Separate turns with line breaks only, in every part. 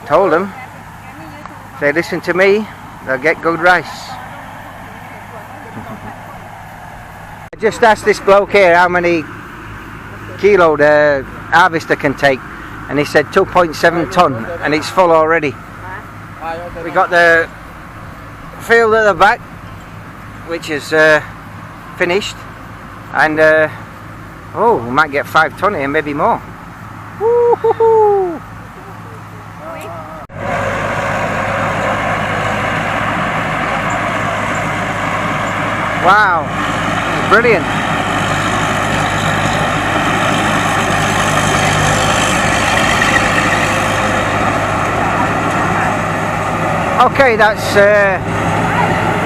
told them, if they listen to me, they'll get good rice. I just asked this bloke here how many kilo the harvester can take, and he said 2.7 ton, and it's full already. We got the field at the back, which is finished, and oh, we might get 5 ton here, maybe more. Woo-hoo-hoo. Wow, brilliant. Okay, that's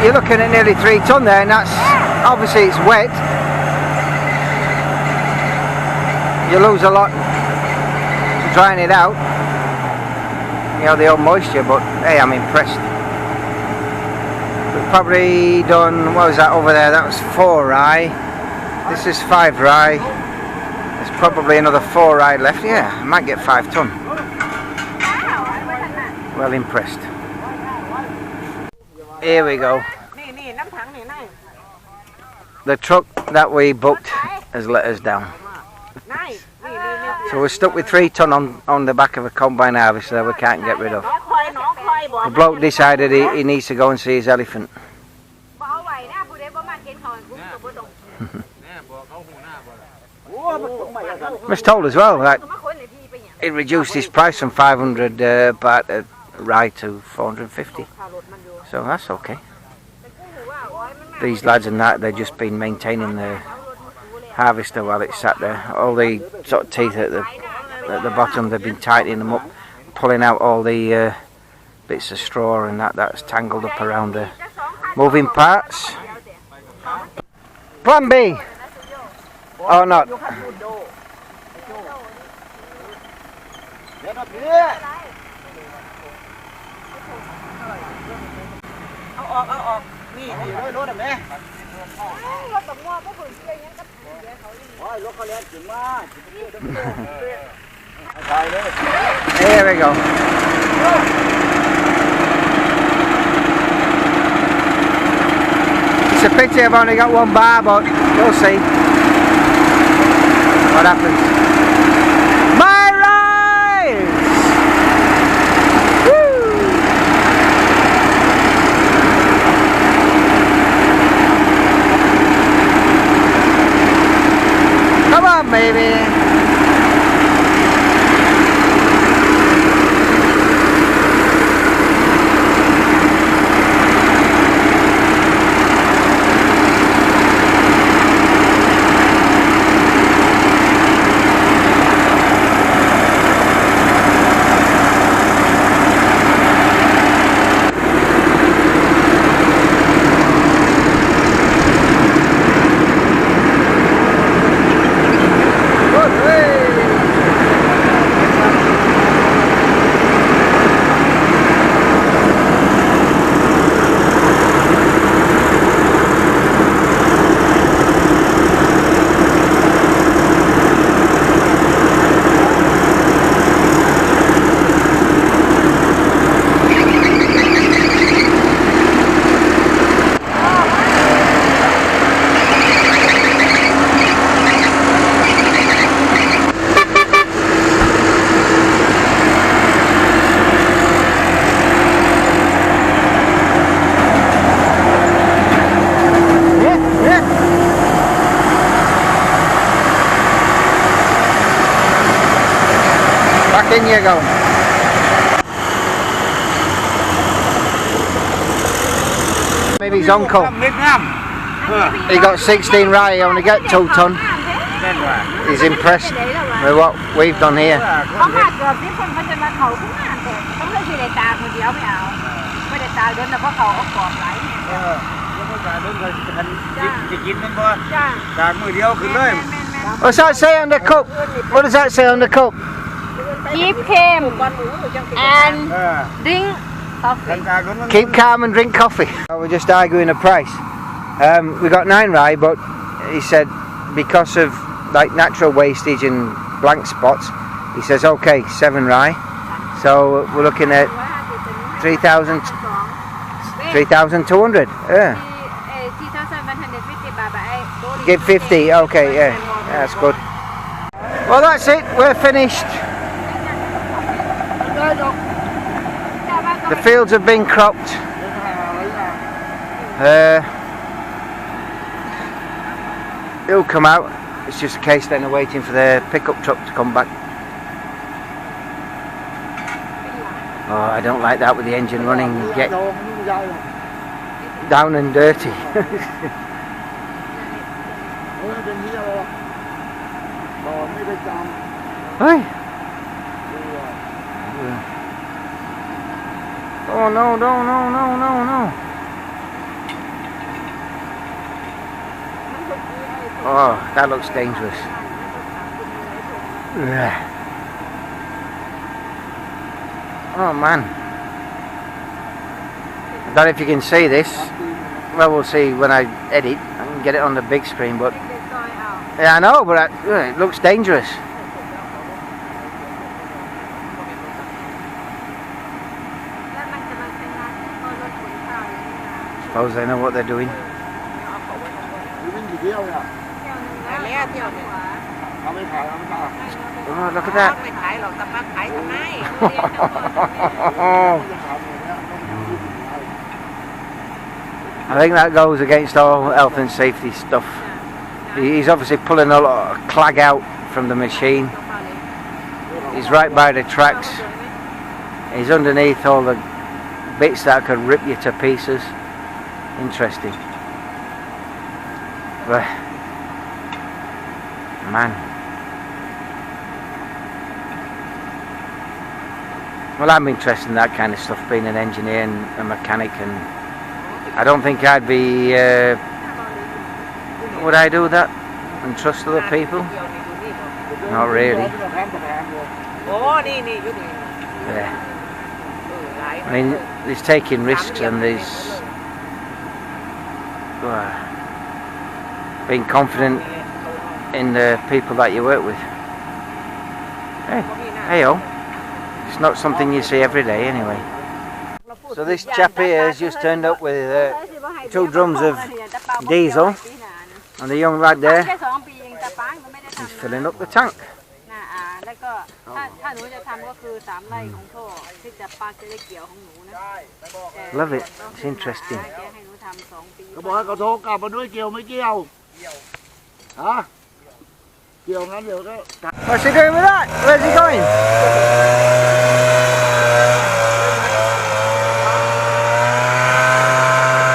you're looking at nearly 3 ton there, and that's obviously it's wet. You lose a lot drying it out, you know, the old moisture, but hey, I'm impressed. We've probably done, what was that over there? That was 4 rye. This is 5 rye. There's probably another 4 rye left. Yeah, I might get 5 ton. Well impressed. Here we go. The truck that we booked has let us down. So we're stuck with 3 ton on the back of a combine harvester that we can't get rid of. The bloke decided he needs to go and see his elephant. Was told as well that it reduced his price from 500 baht a rye to 450. So that's okay. These lads and that, they've just been maintaining the harvester while it sat there. All the sort of teeth at the bottom, they've been tightening them up, pulling out all the bits of straw and that's tangled up around the moving parts. Plan B or not? Here we go. It's a pity I've only got 1 bar, but we'll see what happens. My rice! Woo! Come on, baby. In you go. Maybe his uncle. He got 16 rye, he only got 2 ton. He's impressed with what we've done here. What's that say on the cup? What does that say on the cup?
Keep calm and drink coffee.
Keep calm and drink coffee. We're just arguing a price. We got 9 rye, but he said because of like natural wastage and blank spots, he says okay, 7 rye. So we're looking at 3,000, 3,200. Yeah. Give 50. Okay, yeah, that's good. Well, that's it. We're finished. The fields have been cropped. It'll come out. It's just a case then of waiting for the pickup truck to come back. Oh, I don't like that with the engine running. You get down and dirty. Hey. Oh no, no, no, no, no, no. Oh, that looks dangerous. Oh man. I don't know if you can see this. Well, we'll see when I edit. I can get it on the big screen, but yeah, I know, but it looks dangerous. Suppose they know what they're doing. Oh, look at that. I think that goes against all health and safety stuff. He's obviously pulling a lot of clag out from the machine. He's right by the tracks. He's underneath all the bits that could rip you to pieces. Interesting. But, man. Well, I'm interested in that kind of stuff, being an engineer and a mechanic, and I don't think I'd be, would I do that and trust other people? Not really. Yeah. I mean, there's taking risks and there's being confident in the people that you work with. Hey-o. It's not something you see every day anyway. So this chap here has just turned up with 2 drums of diesel, and the young lad there is filling up the tank. Love it, it's interesting. What's he doing with that? Where's he going?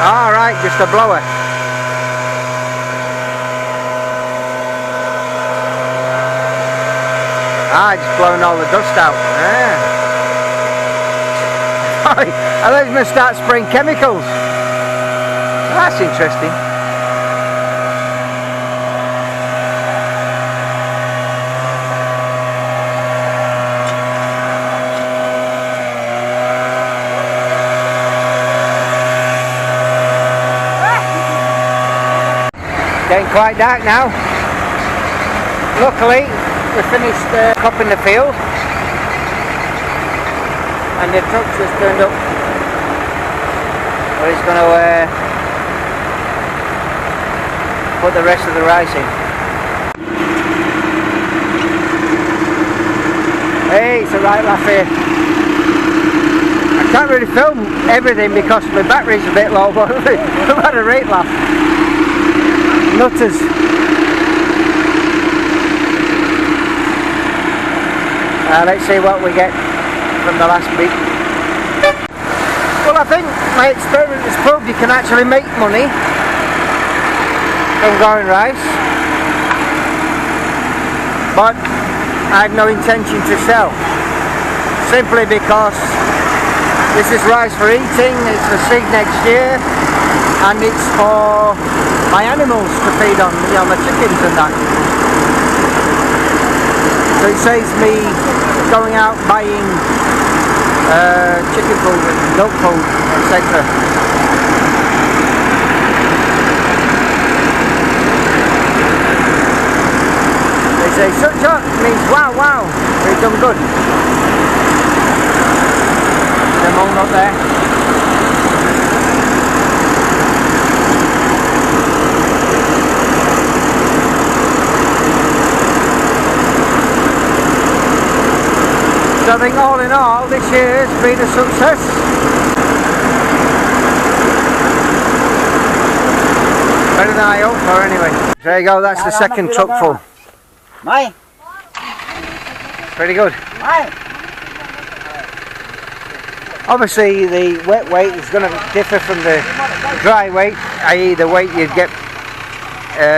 Alright, just a blower. Just blowing all the dust out. Yeah. I thought he was going to start spraying chemicals. That's interesting. Getting quite dark now. Luckily, we finished cropping the field, and the truck's just turned up. Well, he's going to put the rest of the rice in. Hey, it's a right laugh here. I can't really film everything because my battery's a bit low, but we've had a right laugh. Nutters. Let's see what we get from the last bit. Well, I think my experiment has proved you can actually make money from growing rice, but I had no intention to sell, simply because this is rice for eating, it's for seed next year, and it's for my animals to feed on, you know, my chickens and that. So it saves me going out buying chicken food and milk food, etc. They say such a means wow, wow, we've done good. there. So I think all in all, this year has been a success. Better than I hoped for anyway. There you go, that's the second truck full. Pretty good. Obviously the wet weight is going to differ from the dry weight, i.e. the weight you'd get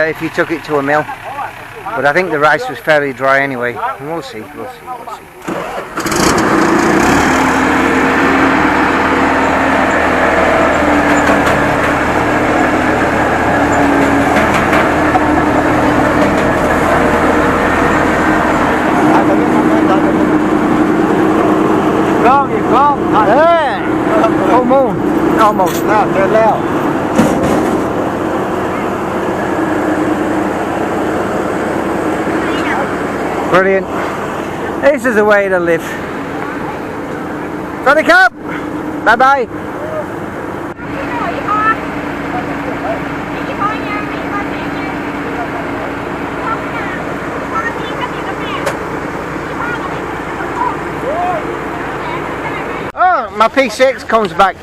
if you took it to a mill. But I think the rice was fairly dry anyway. We'll see, we'll see, we'll see. Full moon, almost. Brilliant. This is the way to live. Got the cup. Bye bye. Oh, my P6 comes back.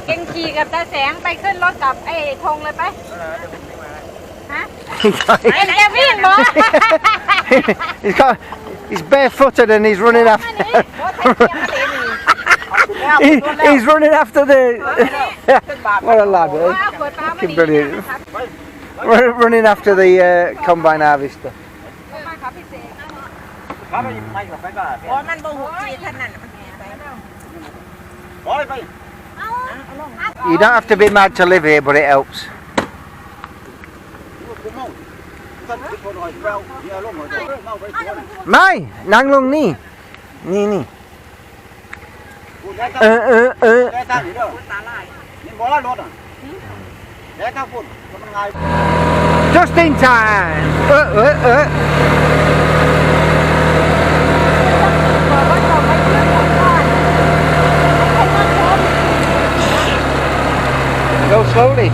เก่งขี่กับตาแสงไปขึ้นรถกับไอ้ธงเลยไปฮะไอ้แกวิ่งบ่
He's barefooted and he's running after. He's running after the. What a lad! Fucking brilliant. Running after the combine harvester.
มันบ่หุบจีท่านนั่น
You don't have to be mad to live here, but it helps. Mai, nang lung ni, ni. Just in time. Go slowly.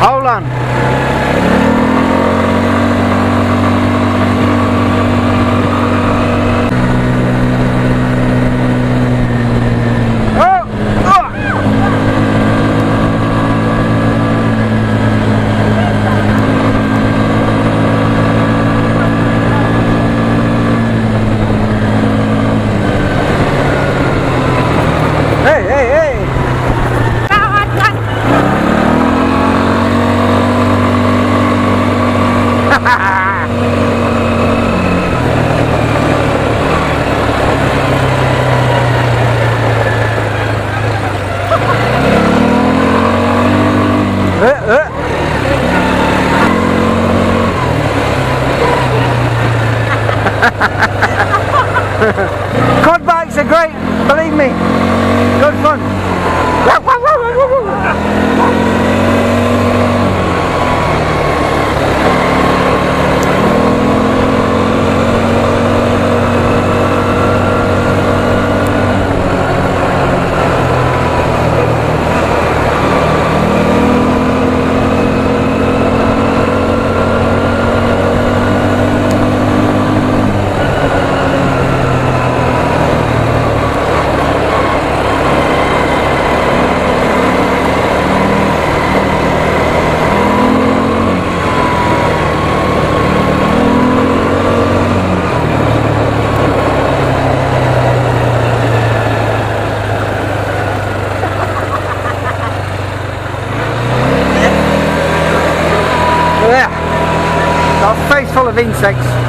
Hold on. Quad bikes are great, believe me. Good fun. Got a face full of insects.